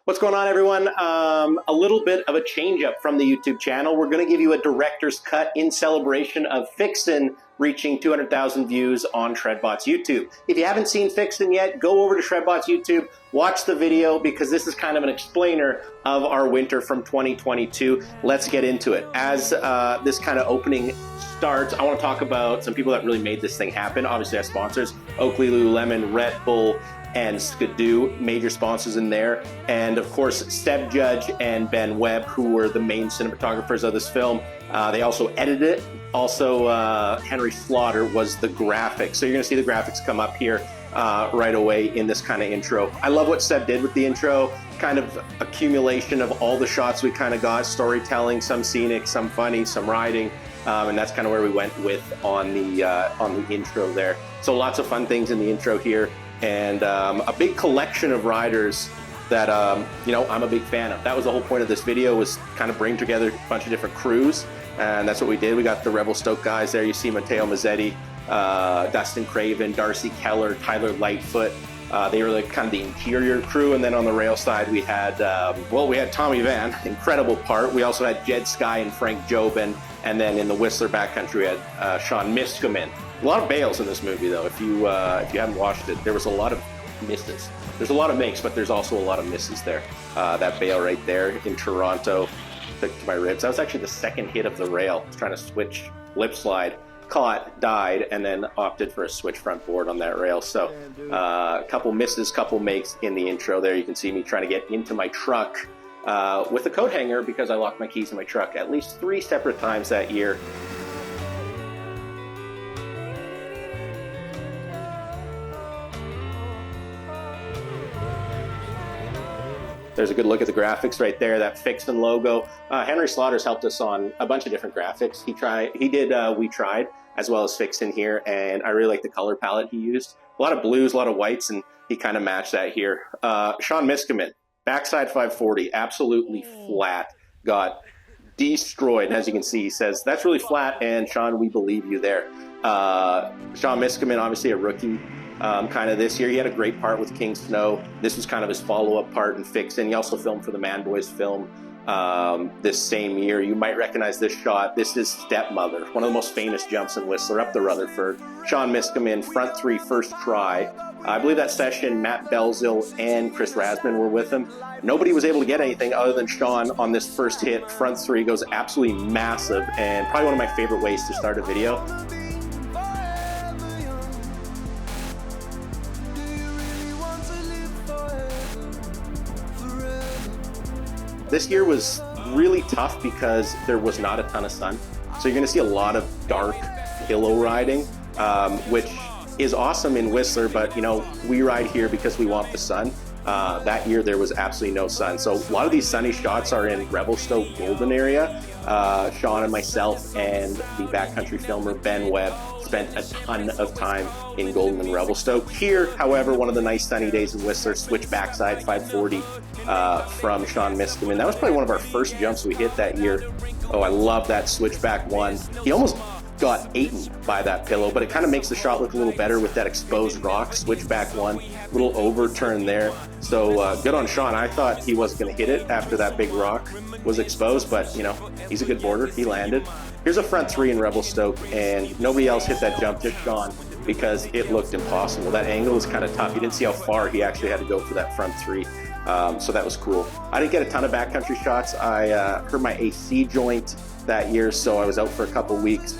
What's going on, everyone? A little bit of a change up from the YouTube channel. We're going to give you a director's cut in celebration of Fixin reaching 200,000 views on Shredbot's YouTube. If you haven't seen Fixin yet, go over to Shredbot's YouTube, watch the video, because this is kind of an explainer of our winter from 2022. Let's get into it. As this kind of opening starts, I want to talk about some people that really made this thing happen. Obviously, our sponsors, Oakley, Lululemon, Red Bull, and Skidoo, major sponsors in there. And of course, Seb Judge and Ben Webb, who were the main cinematographers of this film. They also edited it. Also, Henry Slaughter was the graphics. So you're gonna see the graphics come up here right away in this kind of intro. I love what Seb did with the intro, kind of accumulation of all the shots we kind of got, storytelling, some scenic, some funny, some riding. And that's kind of where we went with on the intro there. So lots of fun things in the intro here. And a big collection of riders that, you know, I'm a big fan of. That was the whole point of this video, was kind of bring together a bunch of different crews. And that's what we did. We got the Revelstoke guys there. You see Matteo Mazzetti, Dustin Craven, Darcy Keller, Tyler Lightfoot. They were like kind of the interior crew. And then on the rail side, we had, well, we had Tommy Van, incredible part. We also had Jed Skye and Frank Jobin. And then in the Whistler Backcountry, we had Sean Miskomen. A lot of bails in this movie, though. If you haven't watched it, there was a lot of misses. There's a lot of makes, but there's also a lot of misses there. That bail right there in Toronto took to my ribs. That was actually the second hit of the rail. I was trying to switch lip slide, caught, died, and then opted for a switch front board on that rail. So a couple misses, couple makes in the intro there. You can see me trying to get into my truck with a coat hanger because I locked my keys in my truck at least 3 separate times that year. There's a good look at the graphics right there, that Fixin logo. Henry Slaughter's helped us on a bunch of different graphics. He did We Tried, as well as Fixin here, and I really like the color palette he used. A lot of blues, a lot of whites, and he kind of matched that here. Sean Miskomen, backside 540, absolutely flat, got destroyed. As you can see, he says, "That's really flat," and Sean, we believe you there. Sean Miskomen, obviously a rookie. Kind of this year. He had a great part with King Snow. This was kind of his follow-up part in Fixin. He also filmed for the Man Boys film this same year. You might recognize this shot. This is Stepmother, one of the most famous jumps in Whistler, up the Rutherford. Sean Miskomen, front 3, first try. I believe that session, Matt Belzil and Chris Rasman were with him. Nobody was able to get anything other than Sean on this first hit. Front 3 goes absolutely massive, and probably one of my favorite ways to start a video. This year was really tough because there was not a ton of sun. So you're gonna see a lot of dark pillow riding, which is awesome in Whistler, but you know, we ride here because we want the sun. That year there was absolutely no sun. So a lot of these sunny shots are in Revelstoke, Golden area. Sean and myself and the backcountry filmer Ben Webb spent a ton of time in Golden and Revelstoke. Here, however, one of the nice sunny days in Whistler, switch backside 540 from Sean Miskomen. That was probably one of our first jumps we hit that year. Oh, I love that switchback one. He almost got eaten by that pillow, but it kind of makes the shot look a little better with that exposed rock. Switchback one, little overturn there. So good on Sean. I thought he wasn't going to hit it after that big rock was exposed, but you know, he's a good boarder. He landed. Here's a front 3 in Revelstoke, and nobody else hit that jump, just Sean, because it looked impossible. That angle was kind of tough. You didn't see how far he actually had to go for that front 3. So that was cool. I didn't get a ton of backcountry shots. I hurt my AC joint that year, so I was out for a couple weeks.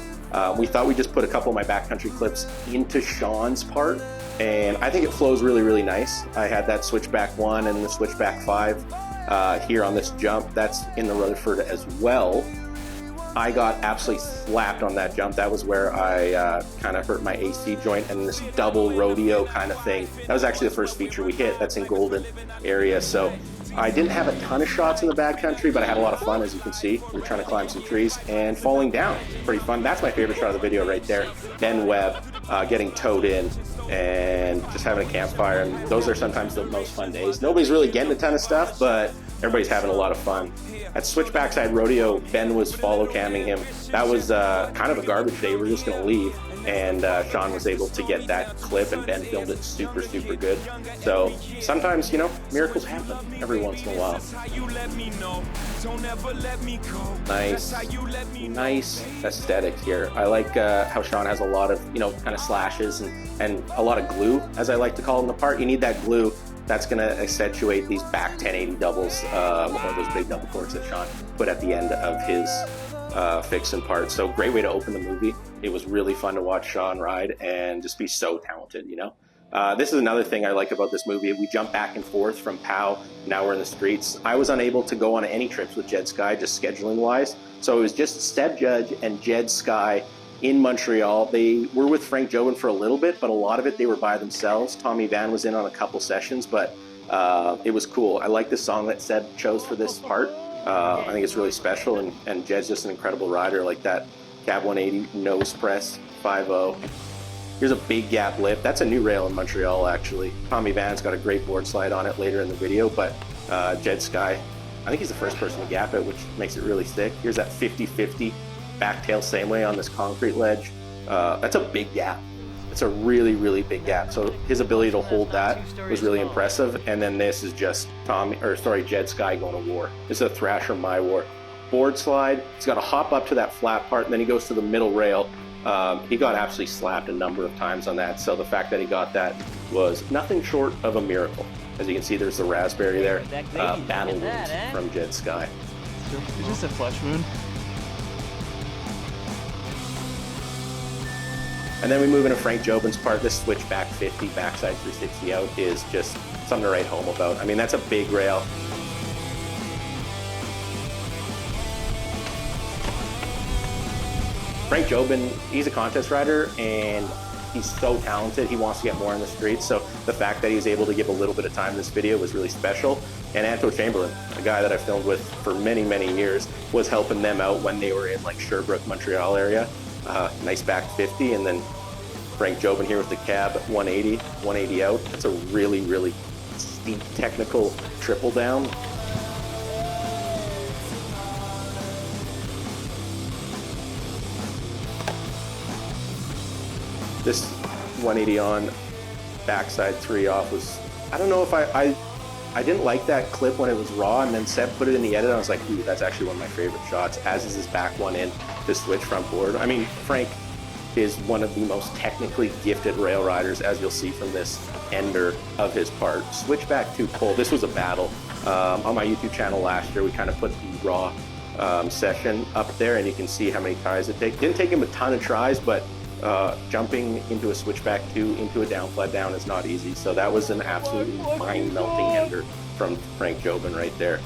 We thought we'd just put a couple of my backcountry clips into Sean's part, and I think it flows really, really nice. I had that switchback 1 and the switchback 5 here on this jump. That's in the Rutherford as well. I got absolutely slapped on that jump. That was where I kind of hurt my AC joint, and this double rodeo kind of thing. That was actually the first feature we hit. That's in Golden area. So I didn't have a ton of shots in the backcountry, but I had a lot of fun, as you can see. We were trying to climb some trees and falling down. Pretty fun. That's my favorite shot of the video right there. Ben Webb getting towed in and just having a campfire. And those are sometimes the most fun days. Nobody's really getting a ton of stuff, but everybody's having a lot of fun. At Switch Backside Rodeo, Ben was follow camming him. That was kind of a garbage day. We were just going to leave. and Sean was able to get that clip, and Ben filmed it super good. So sometimes, you know, miracles happen every once in a while. Nice aesthetics here. I like how Sean has a lot of, you know, kind of slashes and a lot of glue, as I like to call them, the part. You need that glue. That's going to accentuate these back 1080 doubles, or those big double corks that Sean put at the end of his Fixin part. So great way to open the movie. It was really fun to watch Sean ride and just be so talented, you know. This is another thing I like about this movie. We jump back and forth from POW, now we're in the streets. I was unable to go on any trips with Jed Sky, just scheduling wise. So it was just Seb Judge and Jed Sky in Montreal. They were with Frank Jobin for a little bit, but a lot of it they were by themselves. Tommy Van was in on a couple sessions, but it was cool. I like the song that Seb chose for this part. I think it's really special, and Jed's just an incredible rider. Like that cab 180 nose press 5.0. Here's a big gap lip. That's a new rail in Montreal, actually. Tommy Van's got a great board slide on it later in the video, but Jed Sky, I think he's the first person to gap it, which makes it really thick. Here's that 50-50 backtail same way on this concrete ledge. That's a big gap. It's a really big gap. So his ability to hold that was really impressive. And then this is just Jed Sky going to war. This is a Thrasher My War. Board slide. He's got to hop up to that flat part, and then he goes to the middle rail. He got absolutely slapped a number of times on that. So the fact that he got that was nothing short of a miracle. As you can see, there's the raspberry there. Battle wounds from Jed Sky. It's just a flesh wound. And then we move into Frank Jobin's part. This switchback 50, backside 360 out is just something to write home about. I mean, that's a big rail. Frank Jobin, he's a contest rider, and he's so talented. He wants to get more in the streets. So the fact that he's able to give a little bit of time in this video was really special. And Anto Chamberlain, a guy that I filmed with for many years, was helping them out when they were in like Sherbrooke, Montreal area. Nice back 50, and then Frank Jobin here with the cab 180 out. That's a really steep technical triple down. This 180 on, backside 3 off was, I don't know if I didn't like that clip when it was raw, and then Seb put it in the edit, and I was like, ooh, that's actually one of my favorite shots, as is his back one in to switch front board. I mean, Frank is one of the most technically gifted rail riders, as you'll see from this ender of his part. Switchback to pull, this was a battle. On my YouTube channel last year, we kind of put the raw session up there, and you can see how many tries it takes. Didn't take him a ton of tries, but jumping into a switchback 2 into a down flat down is not easy. So that was an absolutely mind-melting ender from Frank Jobin right there.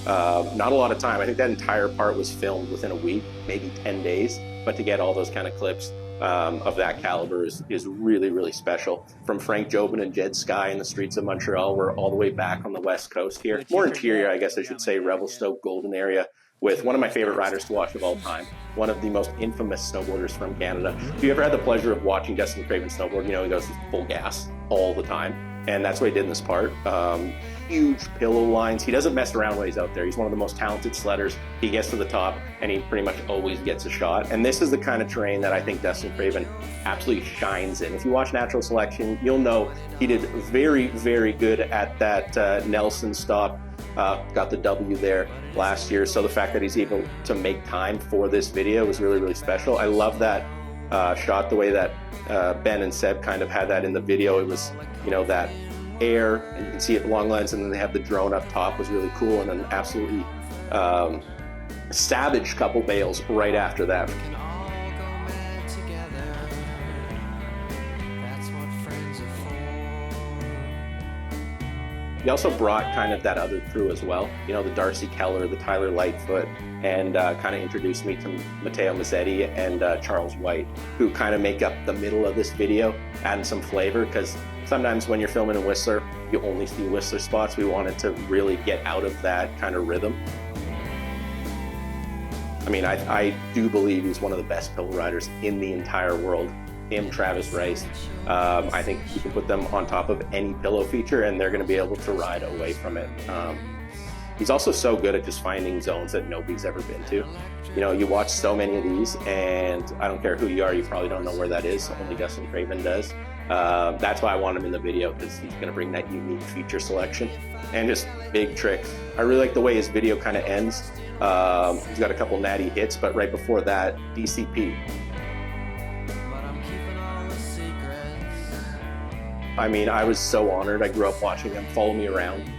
Not a lot of time. I think that entire part was filmed within a week, maybe 10 days. But to get all those kind of clips of that caliber is really special. From Frank Jobin and Jed Sky in the streets of Montreal, we're all the way back on the west coast here. More interior, I guess I should say, Revelstoke, Golden area, with one of my favorite riders to watch of all time, one of the most infamous snowboarders from Canada. If you ever had the pleasure of watching Dustin Craven snowboard, you know he goes full gas all the time, and that's what he did in this part. Huge pillow lines. He doesn't mess around when he's out there. He's one of the most talented sledders. He gets to the top, and he pretty much always gets a shot. And this is the kind of terrain that I think Dustin Craven absolutely shines in. If you watch Natural Selection, you'll know he did very good at that Nelson stop. Got the W there last year. So the fact that he's able to make time for this video was really special. I love that shot, the way that Ben and Seb kind of had that in the video. It was, you know, that air, and you can see it long lens, and then they have the drone up top was really cool, and an absolutely savage couple bails right after that. He also brought kind of that other crew as well, you know, the Darcy Keller, the Tyler Lightfoot, and kind of introduced me to Matteo Mazzetti and Charles White, who kind of make up the middle of this video, adding some flavor, because sometimes when you're filming in Whistler, you only see Whistler spots. We wanted to really get out of that kind of rhythm. I mean, I do believe he's one of the best pillow riders in the entire world. Him, Travis Rice, I think you can put them on top of any pillow feature and they're going to be able to ride away from it. He's also so good at just finding zones that nobody's ever been to. You know, you watch so many of these, and I don't care who you are, you probably don't know where that is. Only Dustin Craven does. That's why I want him in the video, because he's going to bring that unique feature selection and just big tricks. I really like the way his video kind of ends. He's got a couple natty hits, but right before that, DCP. I mean, I was so honored. I grew up watching him follow me around.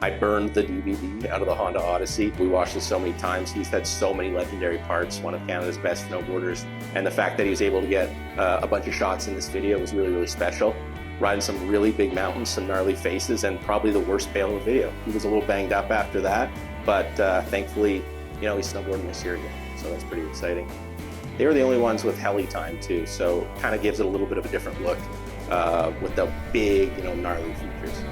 I burned the DVD out of the Honda Odyssey. We watched it so many times. He's had so many legendary parts, one of Canada's best snowboarders. And the fact that he was able to get a bunch of shots in this video was really, really special. Riding some really big mountains, some gnarly faces, and probably the worst fail of the video. He was a little banged up after that, but thankfully, you know, he's snowboarding this year again, so that's pretty exciting. They were the only ones with heli time too, so kind of gives it a little bit of a different look with the big, you know, gnarly features.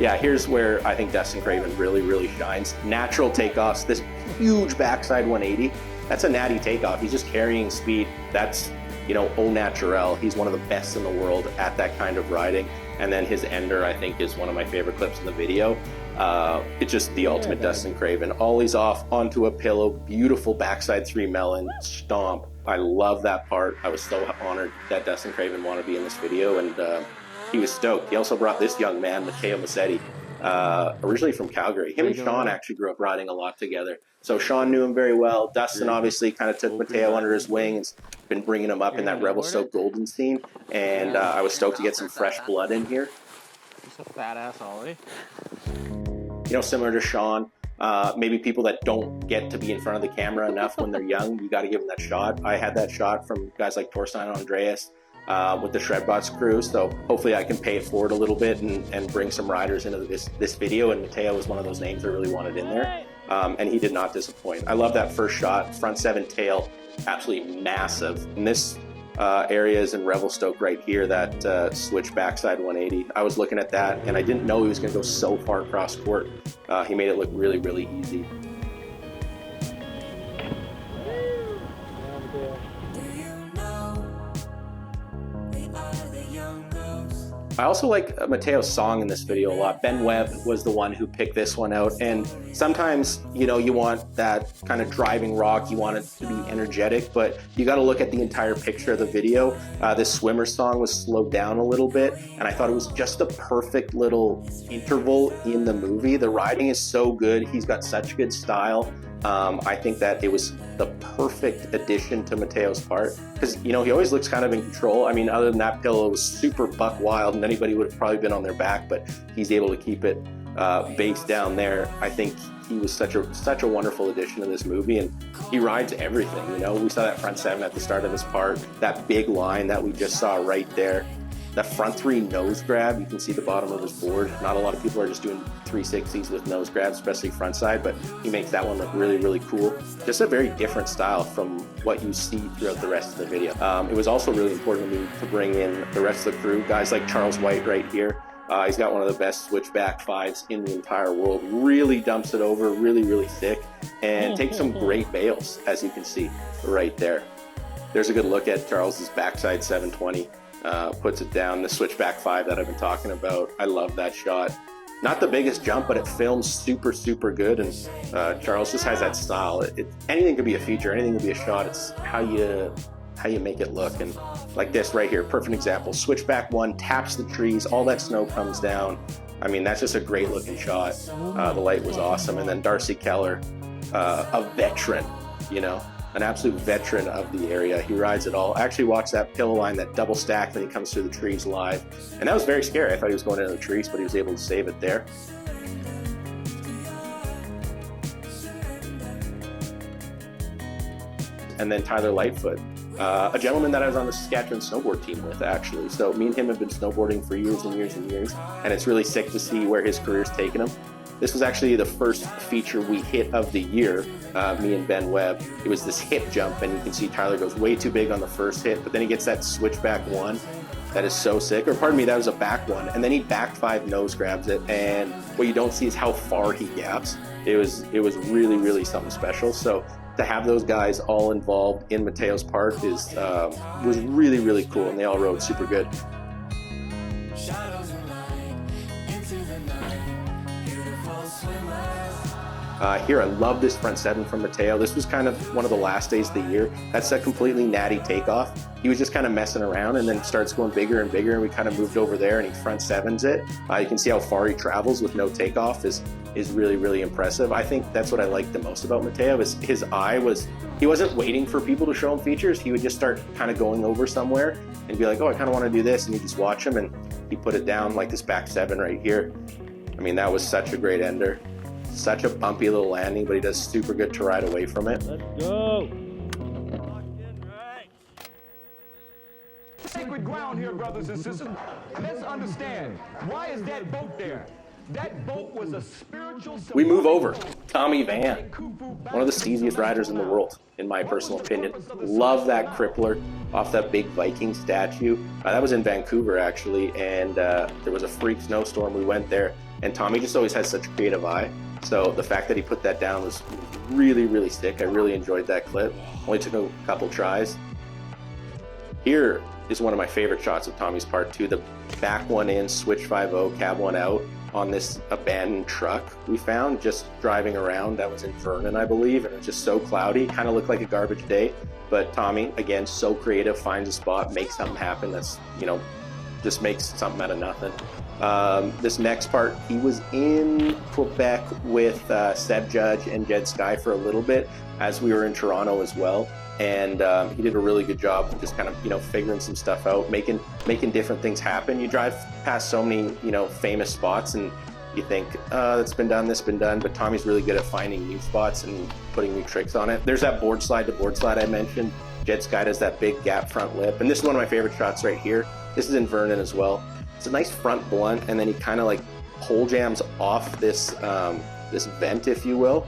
Yeah, here's where I think Dustin Craven really, really shines. Natural takeoffs, this huge backside 180, that's a natty takeoff. He's just carrying speed. That's, you know, au naturel. He's one of the best in the world at that kind of riding. And then his ender, I think, is one of my favorite clips in the video. It's just the ultimate Dustin Craven. Ollies off onto a pillow, beautiful backside 3 melon, stomp. I love that part. I was so honored that Dustin Craven wanted to be in this video, and he was stoked. He also brought this young man, Matteo Massetti, originally from Calgary. Him and Sean actually grew up riding a lot together. So Sean knew him very well. Dustin obviously kind of took Matteo under his wing and been bringing him up in that Revelstoke golden scene. And I was stoked to get some fresh blood in here. Just a fat ass ollie. You know, similar to Sean, maybe people that don't get to be in front of the camera enough when they're young, you got to give them that shot. I had that shot from guys like Torstein and Andreas. With the Shredbots crew, so hopefully I can pay it forward a little bit and bring some riders into this video, and Matteo was one of those names I really wanted in there, and he did not disappoint. I love that first shot, front 7 tail, absolutely massive. And this area is in Revelstoke right here, that switch backside 180. I was looking at that, and I didn't know he was going to go so far across court. He made it look really, really easy. I also like Matteo's song in this video a lot. Ben Webb was the one who picked this one out, and sometimes, you know, you want that kind of driving rock, you want it to be energetic, but you got to look at the entire picture of the video. This swimmer song was slowed down a little bit, and I thought it was just a perfect little interval in the movie. The riding is so good. He's got such good style. I think that it was the perfect addition to Matteo's part, because, you know, he always looks kind of in control. I mean, other than that pillow, it was super buck wild and anybody would have probably been on their back, but he's able to keep it based down there. I think he was such a wonderful addition to this movie, and he rides everything. You know, we saw that front 7 at the start of this part, that big line that we just saw right there. The front 3 nose grab, you can see the bottom of his board. Not a lot of people are just doing 360s with nose grabs, especially front side, but he makes that one look really, really cool. Just a very different style from what you see throughout the rest of the video. It was also really important to me to bring in the rest of the crew, guys like Charles White right here. He's got one of the best switchback 5s in the entire world. Really dumps it over, really, really thick, and takes some great bails, as you can see right there. There's a good look at Charles's backside 720. Puts it down, the switchback 5 that I've been talking about. I love that shot. Not the biggest jump, but it films super, super good, and Charles just has that style. Anything could be a feature, anything could be a shot. It's how you make it look. And like this right here, perfect example. Switchback 1 taps the trees, all that snow comes down. I mean, that's just a great looking shot. The light was awesome. And then Darcy Keller, a veteran, you know, an absolute veteran of the area. He rides it all. I actually watched that pillow line, that double stack that he comes through the trees live. And that was very scary. I thought he was going into the trees, but he was able to save it there. And then Tyler Lightfoot, a gentleman that I was on the Saskatchewan snowboard team with, actually. So me and him have been snowboarding for years and years and years. And it's really sick to see where his career's taken him. This was actually the first feature we hit of the year, me and Ben Webb. It was this hip jump, and you can see Tyler goes way too big on the first hit, but then he gets that switchback 1, That is so sick. Or pardon me, that was a back one. And then he back 5 nose grabs it. And what you don't see is how far he gaps. It was really, really something special. So to have those guys all involved in Mateo's part was really, really cool. And they all rode super good. Here, I love this front 7 from Mateo. This was kind of one of the last days of the year. That's a completely natty takeoff. He was just kind of messing around and then starts going bigger and bigger, and we kind of moved over there and he front 7s it. You can see how far he travels with no takeoff is really, really impressive. I think that's what I liked the most about Mateo is his eye was, he wasn't waiting for people to show him features. He would just start kind of going over somewhere and be like, oh, I kind of want to do this. And you just watch him and he put it down like this back 7 right here. I mean, that was such a great ender. Such a bumpy little landing, but he does super good to ride away from it. Let's go. Sacred ground here, brothers and sisters. Let's understand, why is that boat there? That boat was a spiritual... We move over. Tommy Van, one of the steeziest riders in the world, in my personal opinion. Love that crippler off that big Viking statue. That was in Vancouver, actually, and there was a freak snowstorm. We went there, and Tommy just always has such a creative eye. So the fact that he put that down was really, really sick. I really enjoyed that clip. Only took a couple tries. Here is one of my favorite shots of Tommy's part too. The back one in, switch 5-0, cab one out on this abandoned truck we found just driving around. That was in Vernon, I believe, and it was just so cloudy. Kind of looked like a garbage day. But Tommy, again, so creative, finds a spot, makes something happen that's, you know, just makes something out of nothing. This next part, he was in Quebec with Seb Judge and Jed Sky for a little bit as we were in Toronto as well. And he did a really good job of just kind of, you know, figuring some stuff out, making different things happen. You drive past so many, you know, famous spots and you think, that's been done, this been done, but Tommy's really good at finding new spots and putting new tricks on it. There's that board slide to board slide I mentioned. Jed Sky does that big gap front lip. And this is one of my favorite shots right here. This is in Vernon as well. It's a nice front blunt, and then he kind of like pole jams off this this vent, if you will.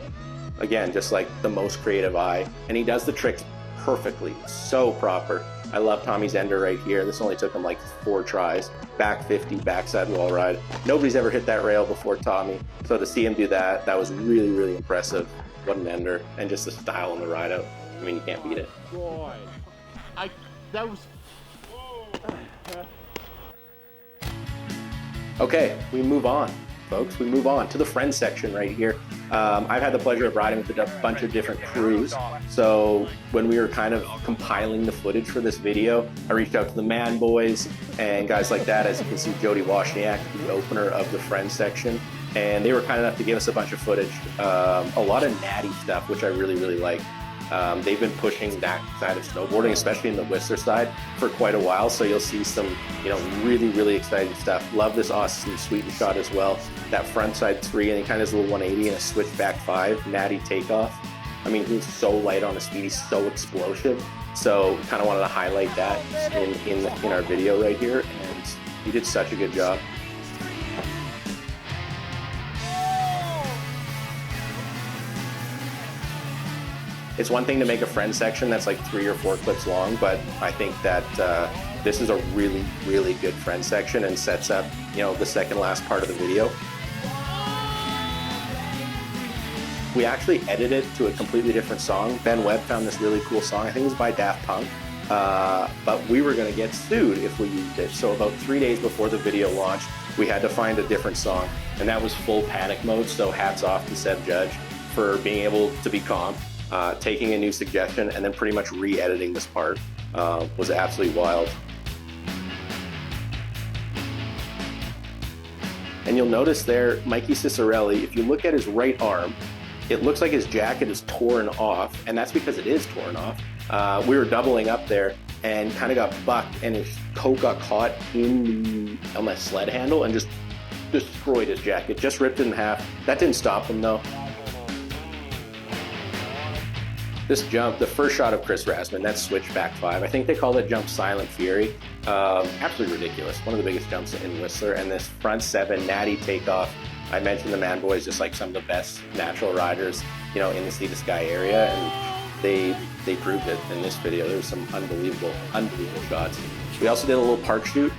Again, just like the most creative eye, and he does the tricks perfectly, so proper. I love Tommy's ender right here. This only took him like 4 tries. Back 50, backside wall ride. Nobody's ever hit that rail before Tommy, so to see him do that, that was really, really impressive. What an ender, and just the style on the ride out. I mean, you can't beat it. Boy, that was. Okay, we move on, folks. We move on to the friends section right here. I've had the pleasure of riding with a bunch of different crews. So when we were kind of compiling the footage for this video, I reached out to the Man Boys and guys like that. As you can see, Jody Wozniak, the opener of the friends section. And they were kind enough to give us a bunch of footage. A lot of natty stuff, which I really, really like. They've been pushing that side of snowboarding, especially in the Whistler side, for quite a while. So you'll see some, you know, really, really exciting stuff. Love this Austin Sweeten shot as well. That front side 3 and he kind of does a little 180 and a switch back 5, natty takeoff. I mean, he's so light on his feet. He's so explosive. So kind of wanted to highlight that in our video right here. And he did such a good job. It's one thing to make a friend section that's like 3 or 4 clips long, but I think that this is a really, really good friend section and sets up, you know, the second last part of the video. We actually edited to a completely different song. Ben Webb found this really cool song. I think it was by Daft Punk, but we were going to get sued if we used it. So about 3 days before the video launched, we had to find a different song, and that was full panic mode. So hats off to Seb Judge for being able to be calm. Taking a new suggestion and then pretty much re-editing this part was absolutely wild. And you'll notice there, Mikey Cicerelli, if you look at his right arm, it looks like his jacket is torn off, and that's because it is torn off. We were doubling up there and kind of got bucked, and his coat got caught on the sled handle and just destroyed his jacket, just ripped it in half. That didn't stop him though. This jump, the first shot of Chris Rasman, that switch back 5, I think they call that jump Silent Fury. Absolutely ridiculous. One of the biggest jumps in Whistler. And this front 7 natty takeoff. I mentioned the Man Boys, just like some of the best natural riders, you know, in the Sea to Sky area. And they proved it in this video. There's some unbelievable shots. We also did a little park shoot.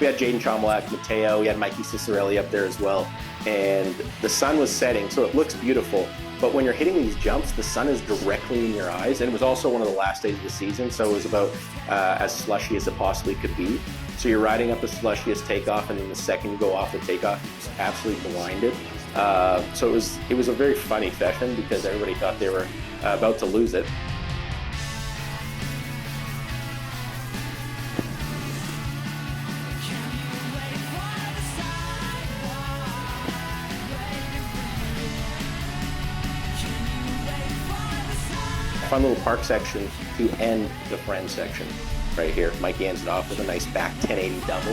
We had Jaden Chomlak, Mateo, we had Mikey Cicerelli up there as well. And the sun was setting, so it looks beautiful. But when you're hitting these jumps, the sun is directly in your eyes. And it was also one of the last days of the season, so it was about as slushy as it possibly could be. So you're riding up the slushiest takeoff, and then the second you go off the takeoff, it's absolutely blinded. So it was a very funny session because everybody thought they were about to lose it. Fun little park section to end the friend section right here. Mikey ends it off with a nice back 1080 double.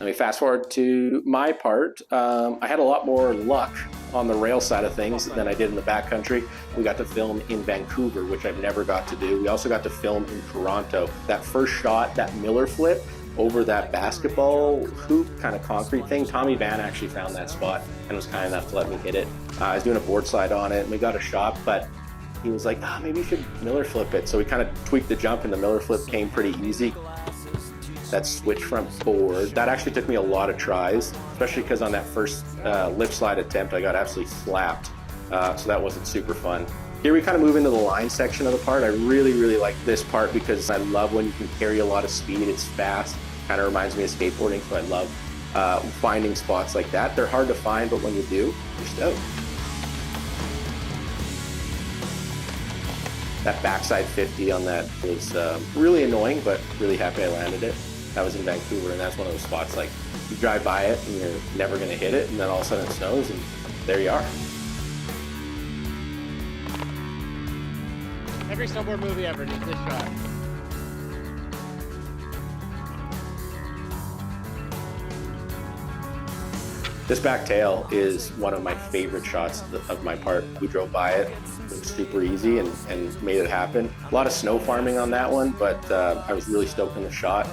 Let me fast forward to my part. I had a lot more luck on the rail side of things than I did in the backcountry. We got to film in Vancouver, which I've never got to do. We also got to film in Toronto. That first shot, that Miller flip over that basketball hoop kind of concrete thing, Tommy Van actually found that spot and was kind enough to let me hit it. I was doing a board slide on it and we got a shot, but he was like, maybe you should Miller flip it. So we kind of tweaked the jump and the Miller flip came pretty easy. That switch front board, that actually took me a lot of tries, especially because on that first lip slide attempt, I got absolutely slapped. So that wasn't super fun. Here we kind of move into the line section of the part. I really like this part because I love when you can carry a lot of speed. It's fast, kind of reminds me of skateboarding, so I love finding spots like that. They're hard to find, but when you do, you're stoked. That backside 50 on that was really annoying, but really happy I landed it. That was in Vancouver, and that's one of those spots like you drive by it and you're never gonna hit it, and then all of a sudden it snows and there you are. Every snowboard movie ever needs this shot. This back tail is one of my favorite shots of my part. We drove by it. It was super easy and made it happen. A lot of snow farming on that one, but I was really stoked on the shot.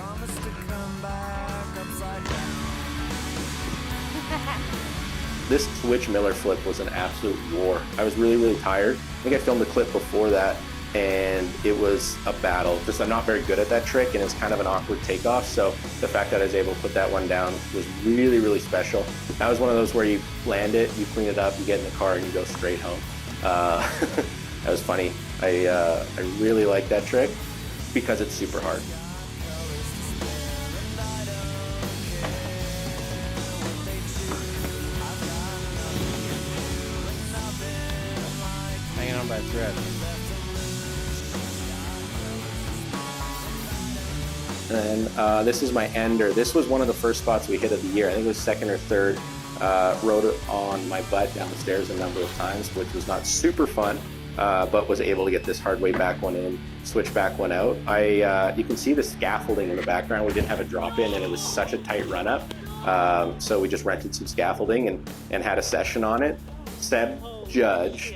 This switch Miller flip was an absolute war. I was really tired. I think I filmed a clip before that, and it was a battle. Just I'm not very good at that trick, and it's kind of an awkward takeoff, so the fact that I was able to put that one down was really special. That was one of those where you land it, you clean it up, you get in the car, and you go straight home. That was funny. I really like that trick because it's super hard. Hanging on by a thread. And this is my ender. This was one of the first spots we hit of the year. I think it was second or third. Rode it on my butt down the stairs a number of times, which was not super fun, but was able to get this hard way back one in, switch back one out. You can see the scaffolding in the background. We didn't have a drop in, and it was such a tight run up. So we just rented some scaffolding and had a session on it. Seb Judge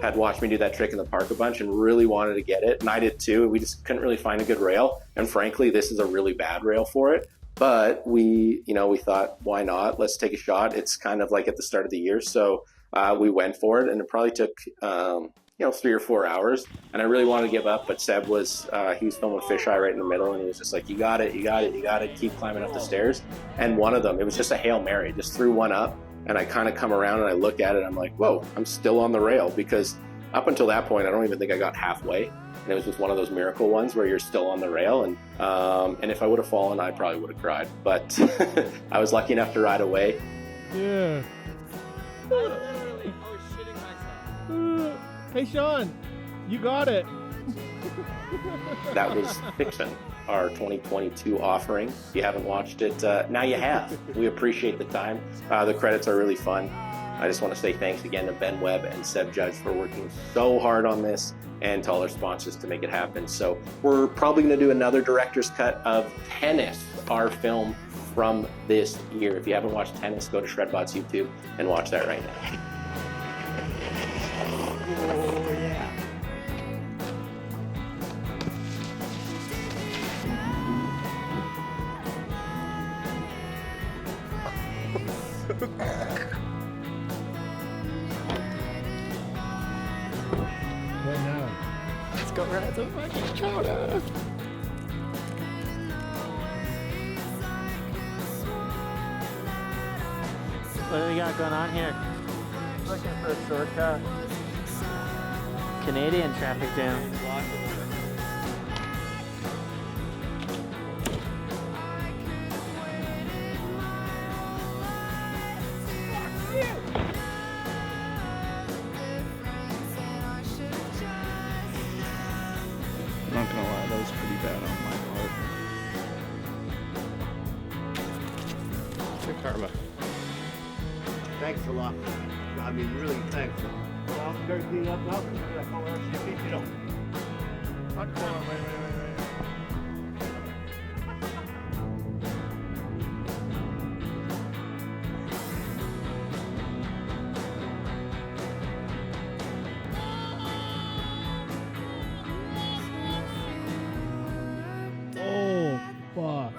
had watched me do that trick in the park a bunch and really wanted to get it, and I did too. We just couldn't really find a good rail, and frankly, this is a really bad rail for it. But we thought, why not? Let's take a shot. It's kind of like at the start of the year, so we went for it, and it probably took 3 or 4 hours. And I really wanted to give up, but Seb was he was filming fisheye right in the middle, and he was just like, you got it, keep climbing up the stairs. And one of them, it was just a Hail Mary, just threw one up. And I kind of come around and I look at it, I'm like, whoa, I'm still on the rail, because up until that point, I don't even think I got halfway. And it was just one of those miracle ones where you're still on the rail. And if I would have fallen, I probably would have cried. But I was lucky enough to ride away. Yeah. Hey, Sean, you got it. That was Fixin, our 2022 offering. If you haven't watched it, now you have. We appreciate the time. The credits are really fun. I just want to say thanks again to Ben Webb and Seb Judge for working so hard on this, and to all our sponsors to make it happen. So we're probably going to do another director's cut of Tennis, our film from this year. If you haven't watched Tennis, go to Shredbot's YouTube and watch that right now. Oh, yeah. go ride the fucking Kona. What do we got going on here? Looking for a shortcut. Canadian traffic jam. I'm not gonna lie, that was pretty bad on my part. Good karma. Thanks a lot. I mean, really, thanks. I'm going to clean up now. I can't actually keep it up. Wait. Oh, fuck.